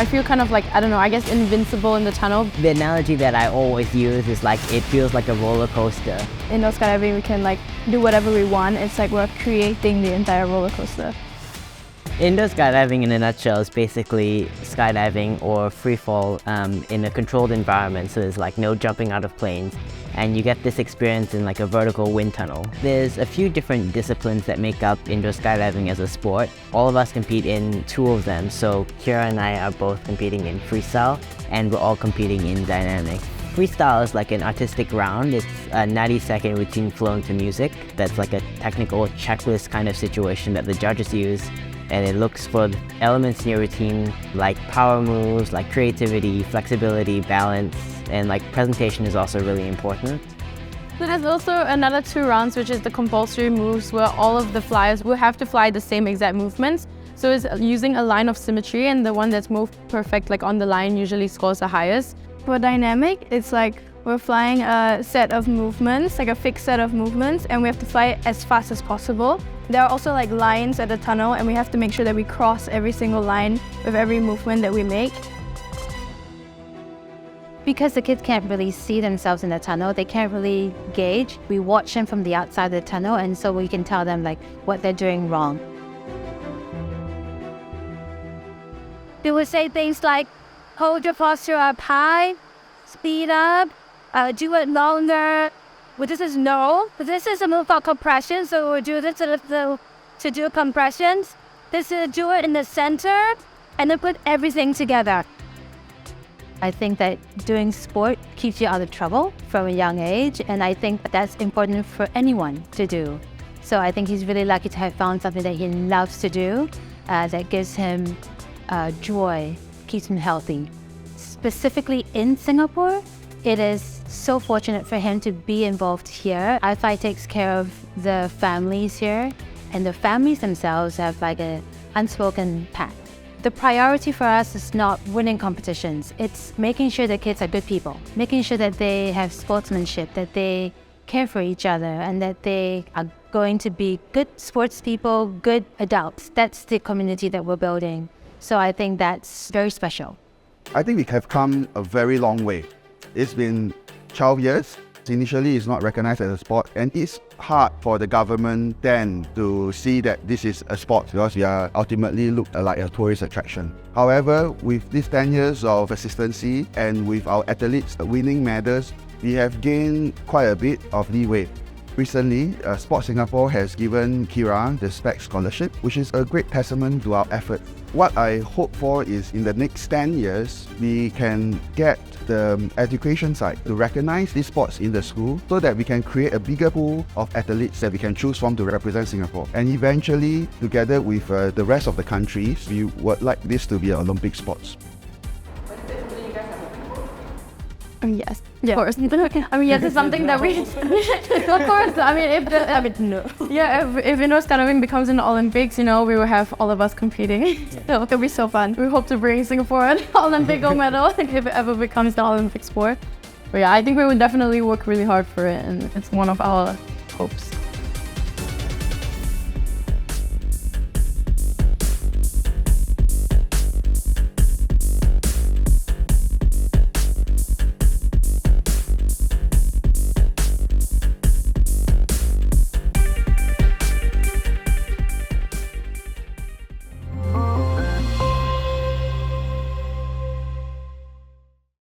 I feel kind of like, I don't know, I guess invincible in the tunnel. The analogy that I always use is like, it feels like a roller coaster. Indoor skydiving, we can like do whatever we want. It's like we're creating the entire roller coaster. Indoor skydiving in a nutshell is basically skydiving or free fall in a controlled environment, so there's like no jumping out of planes, and you get this experience in like a vertical wind tunnel. There's a few different disciplines that make up indoor skydiving as a sport. All of us compete in 2 of them, so Kira and I are both competing in freestyle, and we're all competing in dynamic. Freestyle is like an artistic round. It's a 90-second routine flowing to music. That's like a technical checklist kind of situation that the judges use. And it looks for elements in your routine like power moves, like creativity, flexibility, balance, and like presentation is also really important. So there's also another 2 rounds, which is the compulsory moves, where all of the flyers will have to fly the same exact movements. So it's using a line of symmetry, and the one that's moved perfect, like on the line, usually scores the highest. For dynamic, it's like we're flying a set of movements, like a fixed set of movements, and we have to fly as fast as possible. There are also like lines at the tunnel, and we have to make sure that we cross every single line with every movement that we make. Because the kids can't really see themselves in the tunnel, they can't really gauge. We watch them from the outside of the tunnel, and so we can tell them like what they're doing wrong. They would say things like, hold your posture up high, speed up, do it longer. Well, this is no, but this is a move called compression, so we'll do this to do compressions. This is do it in the center, and then put everything together. I think that doing sport keeps you out of trouble from a young age, and I think that's important for anyone to do. So I think he's really lucky to have found something that he loves to do, that gives him joy, keeps him healthy. Specifically in Singapore, it is so fortunate for him to be involved here. iFly takes care of the families here, and the families themselves have like an unspoken pact. The priority for us is not winning competitions. It's making sure that kids are good people, making sure that they have sportsmanship, that they care for each other, and that they are going to be good sports people, good adults. That's the community that we're building. So I think that's very special. I think we have come a very long way. It's been 12 years. Initially, it's not recognized as a sport, and it's hard for the government then to see that this is a sport because we are ultimately looked like a tourist attraction. However, with these 10 years of consistency and with our athletes winning medals, we have gained quite a bit of leeway. Recently, Sport Singapore has given Kira the SPEC scholarship, which is a great testament to our effort. What I hope for is in the next 10 years, we can get the education side to recognize these sports in the school so that we can create a bigger pool of athletes that we can choose from to represent Singapore. And eventually, together with the rest of the countries, we would like this to be an Olympic sports. Yes, of course. I mean, yes, it's something that we, of course, I mean, no. Yeah, if indoor skydiving becomes an Olympics, you know, we will have all of us competing. So it'll be so fun. We hope to bring Singapore an Olympic gold medal if it ever becomes the Olympic sport. But yeah, I think we would definitely work really hard for it, and it's one of our hopes.